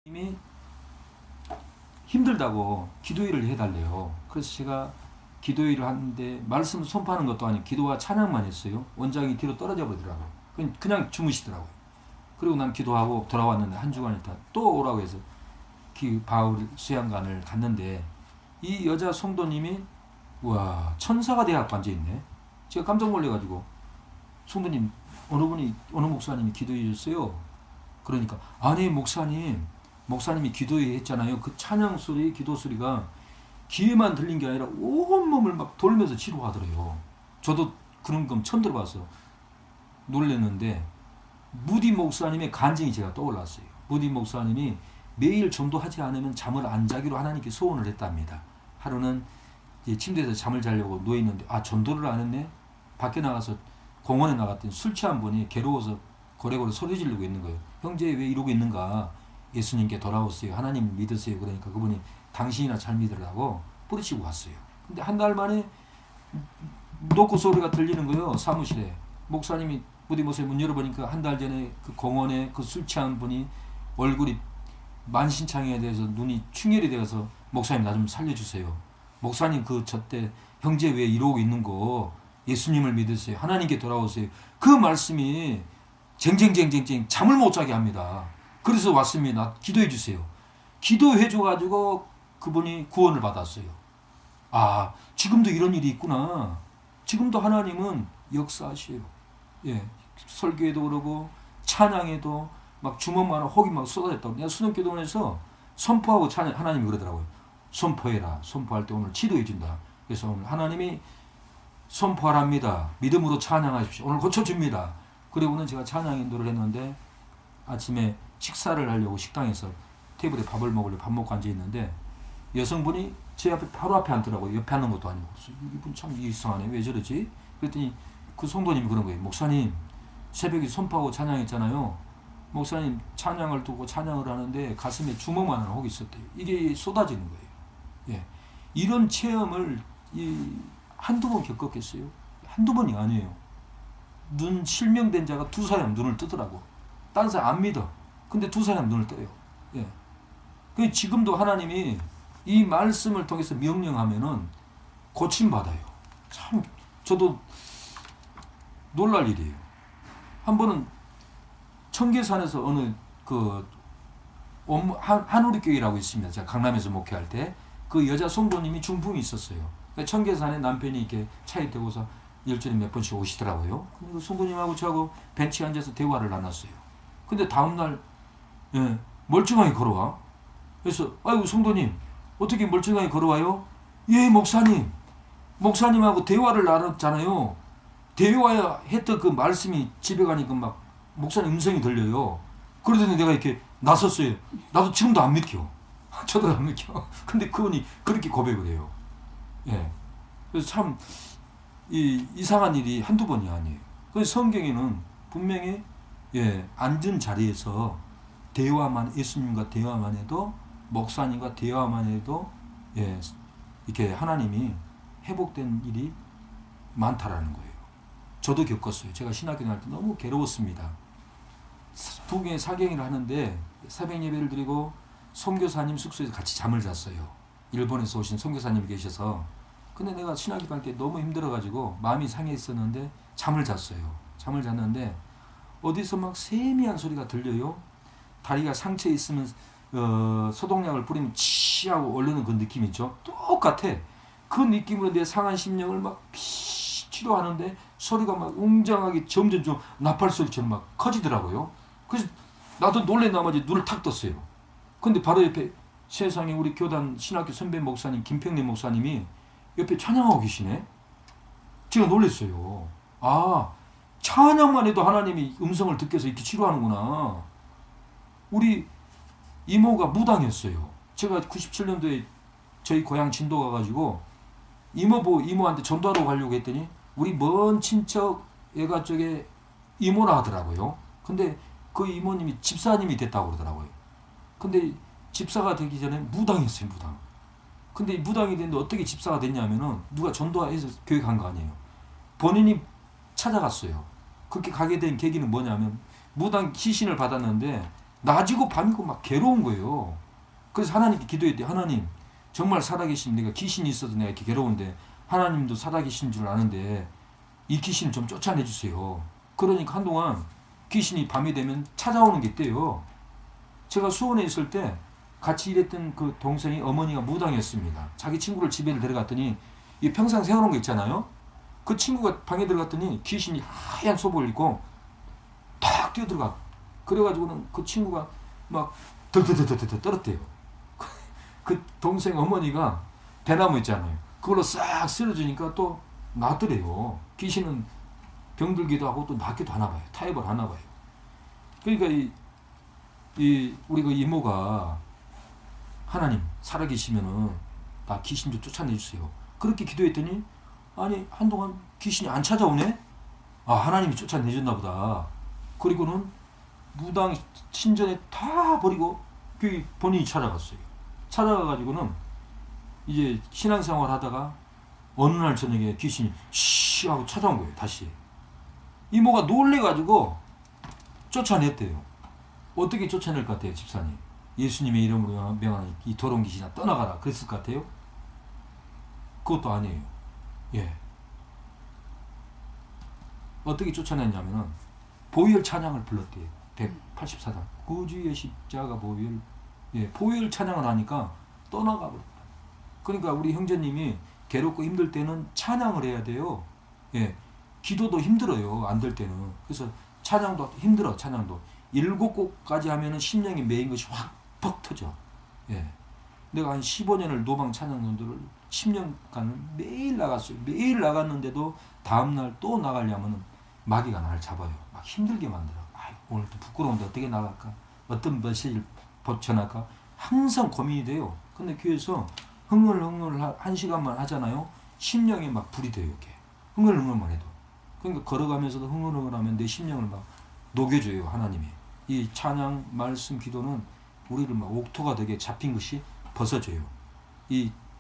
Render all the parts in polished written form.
이미 힘들다고 기도회를 해달래요. 그래서 제가 기도회를 하는데 말씀 선포하는 것도 아니고 기도와 찬양만 했어요. 원장이 뒤로 떨어져 버리더라고요. 그냥 주무시더라고요. 그리고 난 기도하고 돌아왔는데 한 주간 있다 또 오라고 해서 바울 수양관을 갔는데 이 여자 성도님이 와 천사가 내 앞에 앉아있네. 제가 깜짝 놀래가지고 성도님 어느 목사님이 기도해 주셨어요. 그러니까 아니 목사님이 기도회 했잖아요. 그 찬양 소리, 기도 소리가 귀에만 들린 게 아니라 온몸을 막 돌면서 치료하더래요. 저도 그런 건 처음 들어봤어. 놀랐는데 무디 목사님의 간증이 제가 떠올랐어요. 무디 목사님이 매일 전도하지 않으면 잠을 안 자기로 하나님께 소원을 했답니다. 하루는 이제 침대에서 잠을 자려고 누워있는데 전도를 안 했네? 밖에 나가서 공원에 나갔더니 술 취한 분이 괴로워서 고래고래 소리 지르고 있는 거예요. 형제 왜 이러고 있는가? 예수님께 돌아오세요. 하나님 믿으세요. 그러니까 그분이 당신이나 잘 믿으라고 뿌리치고 갔어요. 근데 한 달 만에 노크 소리가 들리는 거예요. 사무실에. 목사님이 무디 목사님 문 열어보니까 한 달 전에 그 공원에 그 술 취한 분이 얼굴이 만신창이에 대해서 눈이 충혈이 되어서 목사님 나 좀 살려주세요. 목사님 저때 형제 왜 이러고 있는 거 예수님을 믿으세요. 하나님께 돌아오세요. 그 말씀이 쟁쟁쟁쟁쟁 잠을 못 자게 합니다. 그래서 왔습니다. 기도해 주세요. 기도해 줘가지고 그분이 구원을 받았어요. 지금도 이런 일이 있구나. 지금도 하나님은 역사하셔요. 예, 설교에도 그러고 찬양에도 막 주먹만한 혹이 막 쏟아졌다고. 내가 수능기도원에서 선포하고 찬양 하나님이 그러더라고요. 선포해라. 선포할 때 오늘 지도해 준다. 그래서 오늘 하나님이 선포하랍니다. 믿음으로 찬양하십시오. 오늘 고쳐줍니다. 그리고는 제가 찬양 인도를 했는데 아침에 식사를 하려고 식당에서 테이블에 밥을 먹으려고 밥 먹고 앉아있는데 여성분이 제 앞에 바로 앞에 앉더라고요. 옆에 앉는 것도 아니고. 이분 참 이상하네. 왜 저러지? 그랬더니 그 성도님이 그런 거예요. 목사님 새벽에 선포하고 찬양했잖아요. 목사님 찬양을 두고 찬양을 하는데 가슴에 주먹만한 혹이 있었대요. 이게 쏟아지는 거예요. 예. 이런 체험을 한두 번 겪었겠어요? 한두 번이 아니에요. 눈 실명된 자가 두 사람 눈을 뜨더라고. 다른 사람 안 믿어. 근데 두 사람 눈을 떠요. 예. 그 지금도 하나님이 이 말씀을 통해서 명령하면은 고침받아요. 참 저도 놀랄 일이에요. 한 번은 청계산에서 어느 한우리교회라고 있습니다. 제가 강남에서 목회할 때 그 여자 성도님이 중풍이 있었어요. 청계산에 남편이 이렇게 차에 태워서 일주일에 몇 번씩 오시더라고요. 근데 그 성도님하고 저하고 벤치에 앉아서 대화를 나눴어요. 근데 다음날 멀쩡하게 걸어와. 그래서 아이고 성도님 어떻게 멀쩡하게 걸어와요? 예 목사님. 목사님하고 대화를 나눴잖아요. 대화했던 그 말씀이 집에 가니까 막 목사님 음성이 들려요. 그러더니 내가 이렇게 나섰어요. 나도 지금도 안 믿겨. 저도 안 믿겨. 근데 그분이 그렇게 고백을 해요. 예. 그래서 참 이상한 일이 한두 번이 아니에요. 그래서 성경에는 분명히 앉은 자리에서 대화만 예수님과 대화만 해도 목사님과 대화만 해도 이렇게 하나님이 회복된 일이 많다라는 거예요. 저도 겪었어요. 제가 신학교 다닐 때 너무 괴로웠습니다. 부경에 사경을 하는데 새벽 예배를 드리고 선교사님 숙소에서 같이 잠을 잤어요. 일본에서 오신 선교사님이 계셔서. 근데 내가 신학교 다닐 때 너무 힘들어가지고 마음이 상해 있었는데 잠을 잤어요. 잠을 잤는데 어디서 막 세미한 소리가 들려요. 다리가 상처에 있으면 소독약을 뿌리면 치하고 얼르는 그 느낌 있죠. 똑같아. 그 느낌으로 내 상한 심령을 막 치료하는데 소리가 막 웅장하게 점점 좀 나팔 소리처럼 막 커지더라고요. 그래서 나도 놀란 나머지 눈을 탁 떴어요. 근데 바로 옆에 세상에 우리 교단 신학교 선배 목사님 김평래 목사님이 옆에 찬양하고 계시네. 제가 놀랐어요. 찬양만 해도 하나님이 음성을 듣게 해서 이렇게 치료하는구나. 우리 이모가 무당이었어요. 제가 97년도에 저희 고향 진도 가가지고 이모한테 전도하러 가려고 했더니 우리 먼 친척 애가 쪽에 이모라 하더라고요. 근데 그 이모님이 집사님이 됐다고 그러더라고요. 근데 집사가 되기 전에 무당이었어요. 무당. 근데 무당이 됐는데 어떻게 집사가 됐냐면은 누가 전도해서 교회 간 거 아니에요. 본인이 찾아갔어요. 그렇게 가게 된 계기는 뭐냐면 무당 시신을 받았는데 낮이고 밤이고 막 괴로운 거예요. 그래서 하나님께 기도했대. 하나님, 정말 살아계신 내가 귀신이 있어도 내가 이렇게 괴로운데 하나님도 살아계신 줄 아는데 이 귀신을 좀 쫓아내 주세요. 그러니까 한동안 귀신이 밤이 되면 찾아오는 게 있대요. 제가 수원에 있을 때 같이 일했던 그 동생이 어머니가 무당이었습니다. 자기 친구를 집에 데려갔더니 이 평상 세워놓은 거 있잖아요. 그 친구가 방에 들어갔더니 귀신이 하얀 속을 입고 탁 뛰어들어가. 그래가지고는 그 친구가 막 덜덜덜덜 떨었대요. 그 동생 어머니가 대나무 있잖아요. 그걸로 싹 쓸어주니까 또 낫더래요. 귀신은 병들기도 하고 또 낫기도 하나 봐요. 타협을 하나 봐요. 그러니까 우리 그 이모가 하나님 살아계시면은 나 귀신 좀 쫓아내 주세요. 그렇게 기도했더니 아니 한동안 귀신이 안 찾아오네? 아 하나님이 쫓아내줬나 보다. 그리고는 무당 신전에 다 버리고 본인이 찾아갔어요. 찾아가가지고는 이제 신앙생활 하다가 어느 날 저녁에 귀신이 씨 하고 찾아온 거예요. 다시 이모가 놀래가지고 쫓아냈대요. 어떻게 쫓아낼 것 같아요, 집사님? 예수님의 이름으로 명하는 이 더러운 귀신아 떠나가라 그랬을 것 같아요? 그것도 아니에요. 예. 어떻게 쫓아냈냐면은 보혈 찬양을 불렀대요. 184장 구주의 십자가 보혈. 예, 보혈 찬양을 하니까 떠나가 버렸다. 그러니까 우리 형제님이 괴롭고 힘들 때는 찬양을 해야 돼요. 예, 기도도 힘들어요. 안 될 때는. 그래서 찬양도 힘들어. 찬양도 7곡까지 하면은 심령이 메인 것이 확 퍽 터져. 예, 내가 한 15년을 노방 찬양론들을 10년간 매일 나갔어요. 매일 나갔는데도 다음날 또 나가려면 마귀가 나를 잡아요. 막 힘들게 만들어. 오늘 또 부끄러운데 어떻게 나갈까? 어떤 메시지를 전할까? 항상 고민이 돼요. 근데 교회에서 흥얼흥얼 1시간만 하잖아요. 심령이 막 불이 돼요. 이렇게 흥얼흥얼만 해도. 그러니까 걸어가면서도 흥얼흥얼하면 내 심령을 막 녹여줘요. 하나님이. 이 찬양, 말씀, 기도는 우리를 막 옥토가 되게 잡힌 것이 벗어져요.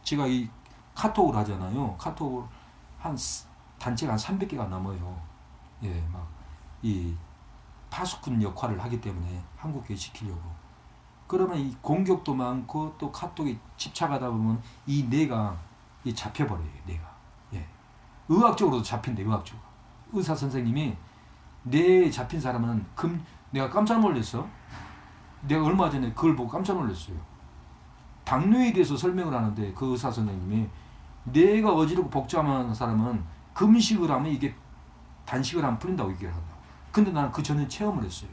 제가 이 카톡을 하잖아요. 카톡을 단체가 한 300개가 넘어요. 예, 막 이 파수꾼 역할을 하기 때문에 한국교회 지키려고. 그러면 이 공격도 많고 또 카톡에 집착하다 보면 이 뇌가 잡혀버려요. 뇌가. 예. 의학적으로도 잡힌대. 의학적으로. 의사 선생님이 뇌에 잡힌 사람은 내가 깜짝 놀랐어. 내가 얼마 전에 그걸 보고 깜짝 놀랐어요. 당뇨에 대해서 설명을 하는데 그 의사 선생님이 뇌가 어지럽고 복잡한 사람은 금식을 하면 이게 단식을 하면 풀린다고 얘기를 한다고. 근데 나는 그 전에 체험을 했어요.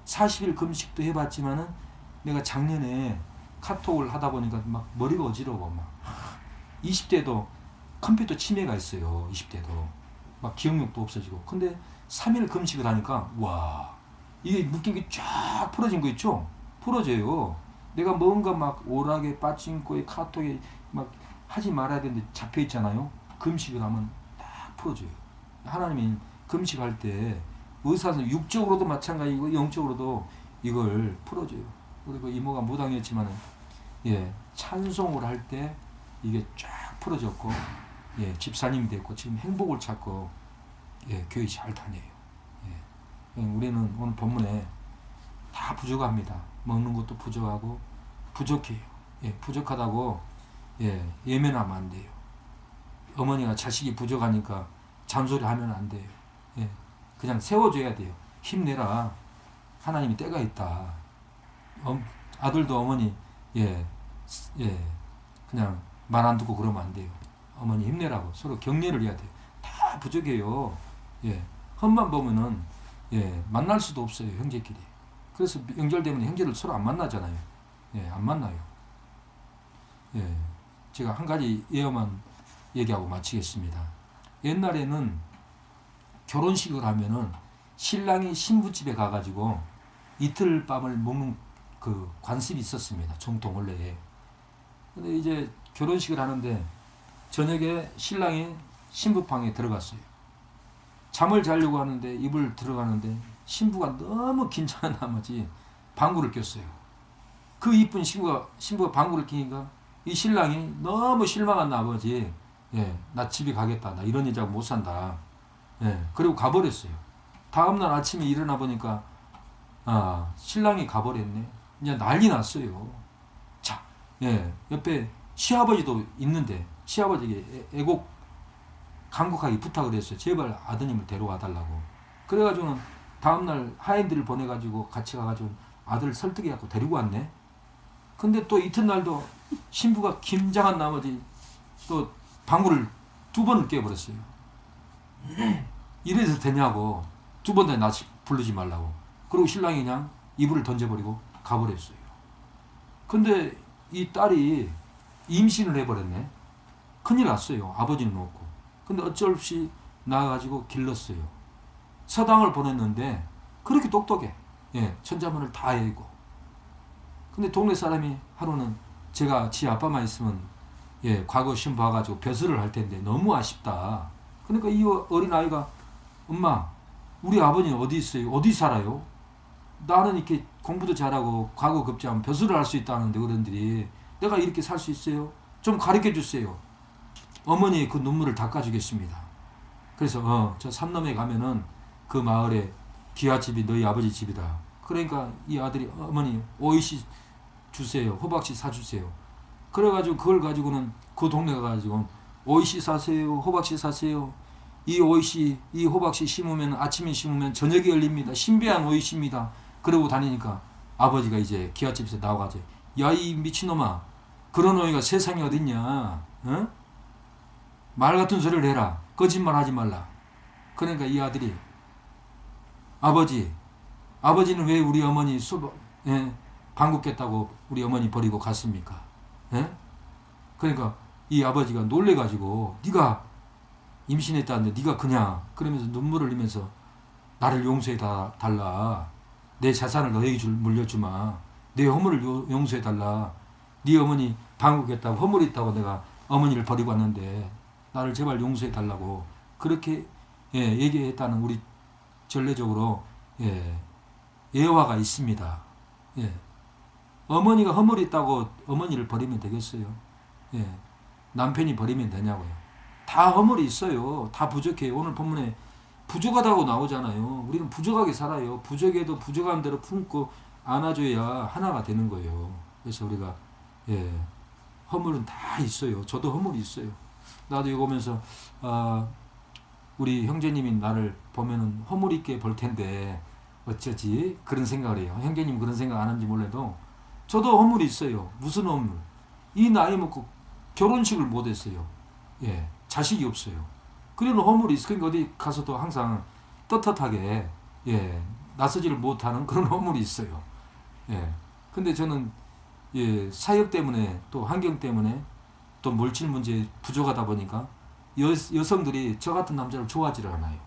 40일 금식도 해봤지만은 내가 작년에 카톡을 하다 보니까 막 머리가 어지러워. 막 20대도 컴퓨터 치매가 있어요. 20대도 막 기억력도 없어지고. 근데 3일 금식을 하니까 와 이게 묶인 게 쫙 풀어진 거 있죠? 풀어져요. 내가 뭔가 막 오락에 빠진거에 카톡에 막 하지 말아야 되는데 잡혀 있잖아요. 금식을 하면 딱 풀어져요. 하나님이 금식할 때 의사는 육적으로도 마찬가지고 영적으로도 이걸 풀어줘요. 그리고 이모가 무당이었지만 예, 찬송을 할 때 이게 쫙 풀어졌고 예, 집사님이 됐고 지금 행복을 찾고 예, 교회 잘 다녀요. 예, 우리는 오늘 본문에 다 부족합니다. 먹는 것도 부족하고 부족해요. 예, 부족하다고 예, 예면하면 안 돼요. 어머니가 자식이 부족하니까 잔소리하면 안 돼요. 예, 그냥 세워줘야 돼요. 힘내라. 하나님이 때가 있다. 아들도 어머니 예, 그냥 말 안 듣고 그러면 안 돼요. 어머니 힘내라고 서로 격려를 해야 돼요. 다 부족해요. 예, 험만 보면은 예, 만날 수도 없어요. 형제끼리. 그래서 명절되면 형제를 서로 안 만나잖아요. 예, 안 만나요. 예, 제가 한 가지 예어만 얘기하고 마치겠습니다. 옛날에는 결혼식을 하면은 신랑이 신부집에 가가지고 이틀 밤을 묵는 그 관습이 있었습니다. 정통 원래에. 근데 이제 결혼식을 하는데 저녁에 신랑이 신부방에 들어갔어요. 잠을 자려고 하는데 이불 들어가는데 신부가 너무 긴장한 나머지 방구를 꼈어요. 그 이쁜 신부가 방구를 끼니까 이 신랑이 너무 실망한 나머지 예, 나 집에 가겠다. 나 이런 여자하고 못 산다. 예, 그리고 가버렸어요. 다음날 아침에 일어나 보니까 신랑이 가버렸네. 이제 난리 났어요. 자, 옆에 시아버지도 있는데 시아버지에게 애곡 간곡하게 부탁을 했어요. 제발 아드님을 데려와 달라고. 그래가지고는 다음날 하인들을 보내가지고 같이 가가지고 아들을 설득해갖고 데리고 왔네. 근데 또 이튿날도 신부가 김장한 나머지 또 방구를 2번을 깨버렸어요. 이래서 되냐고. 2번 다 나 부르지 말라고. 그리고 신랑이 그냥 이불을 던져버리고 가버렸어요. 근데 이 딸이 임신을 해버렸네. 큰일 났어요. 아버지는 없고. 근데 어쩔 수 없이 나가가지고 길렀어요. 서당을 보냈는데 그렇게 똑똑해. 천자문을 다 읽고. 근데 동네 사람이 하루는 제가 지 아빠만 있으면 과거 시험 봐가지고 벼슬을 할 텐데 너무 아쉽다. 그러니까 이 어린아이가 엄마 우리 아버지는 어디 있어요? 어디 살아요? 나는 이렇게 공부도 잘하고 과거 급제하면 벼슬을 할 수 있다는데 어른들이 내가 이렇게 살 수 있어요? 좀 가르쳐 주세요. 어머니의 그 눈물을 닦아주겠습니다. 그래서 저 산넘에 가면은 그 마을에 기와집이 너희 아버지 집이다. 그러니까 이 아들이 어머니 오이씨 주세요. 호박씨 사주세요. 그래가지고 그걸 가지고는 그 동네 가가지고 오이씨 사세요. 호박씨 사세요. 이 오이씨 이 호박씨 심으면 아침에 심으면 저녁에 열립니다. 신비한 오이씨입니다. 그러고 다니니까 아버지가 이제 기와집에서 나와가지고 야 이 미친놈아 그런 오이가 세상에 어딨냐. 어? 말 같은 소리를 해라. 거짓말 하지 말라. 그러니까 이 아들이 아버지는 왜 우리 어머니 방귀 깼다고 우리 어머니 버리고 갔습니까? 그러니까 이 아버지가 놀래가지고 네가 임신했다는데 네가 그냥 그러면서 눈물을 흘리면서 나를 용서해 달라. 내 자산을 너에게 물려주마. 내 허물을 용서해 달라. 네 어머니 방귀 깼다고 허물이 있다고 내가 어머니를 버리고 왔는데 나를 제발 용서해 달라고 그렇게 얘기했다는 우리 전례적으로 예화가 있습니다. 어머니가 허물이 있다고 어머니를 버리면 되겠어요? 남편이 버리면 되냐고요? 다 허물이 있어요. 다 부족해요. 오늘 본문에 부족하다고 나오잖아요. 우리는 부족하게 살아요. 부족해도 부족한 대로 품고 안아줘야 하나가 되는 거예요. 그래서 우리가 허물은 다 있어요. 저도 허물이 있어요. 나도 이거 보면서 우리 형제님이 나를 보면은 허물 있게 볼 텐데 어쩌지 그런 생각을 해요. 형제님 그런 생각 안 하는지 몰라도 저도 허물이 있어요. 무슨 허물? 이 나이 먹고 결혼식을 못 했어요. 자식이 없어요. 그런 허물이 있어. 그러니까 어디 가서도 항상 떳떳하게 나서지를 못하는 그런 허물이 있어요. 근데 저는 사역 때문에 또 환경 때문에 또 물질 문제에 부족하다 보니까 여성들이 저 같은 남자를 좋아하지를 않아요.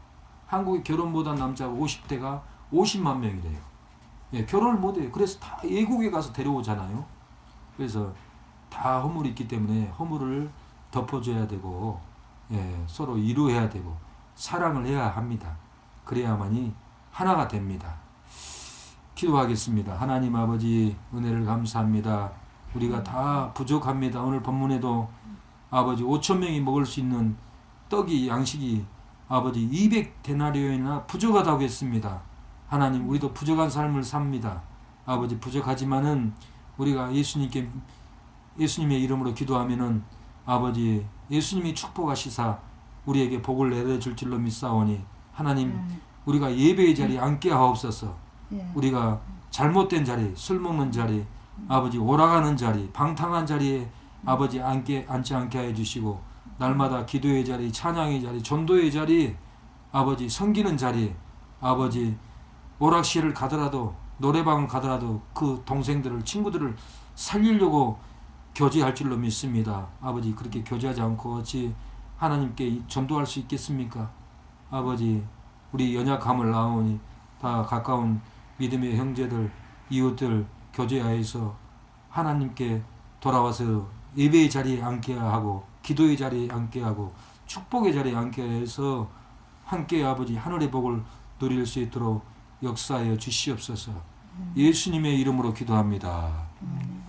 한국에 결혼 못한 남자가 50대가 50만 명이래요. 결혼을 못해요. 그래서 다 외국에 가서 데려오잖아요. 그래서 다 허물이 있기 때문에 허물을 덮어줘야 되고 서로 이루어야 되고 사랑을 해야 합니다. 그래야만이 하나가 됩니다. 기도하겠습니다. 하나님 아버지 은혜를 감사합니다. 우리가 다 부족합니다. 오늘 본문에도 아버지 5,000명이 먹을 수 있는 떡이 양식이 아버지 200데나리온이나 부족하다고 했습니다. 하나님 우리도 부족한 삶을 삽니다. 아버지 부족하지만은 우리가 예수님의 이름으로 기도하면은 아버지 예수님이 축복하시사 우리에게 복을 내려줄 줄로 믿사오니 하나님 우리가 예배의 자리에 앉게 하옵소서. 우리가 잘못된 자리, 술 먹는 자리, 아버지 오락하는 자리, 방탕한 자리에 아버지 앉지 않게 해 주시고 날마다 기도의 자리, 찬양의 자리, 전도의 자리, 아버지 섬기는 자리, 아버지 오락실을 가더라도 노래방을 가더라도 그 동생들을 친구들을 살리려고 교제할 줄로 믿습니다. 아버지 그렇게 교제하지 않고 어찌 하나님께 전도할 수 있겠습니까? 아버지 우리 연약함을 나오니 다 가까운 믿음의 형제들, 이웃들 교제하여서 하나님께 돌아와서 예배의 자리에 앉게 하고 기도의 자리에 앉게 하고 축복의 자리에 앉게 해서 함께 아버지 하늘의 복을 누릴 수 있도록 역사하여 주시옵소서. 예수님의 이름으로 기도합니다. 아멘.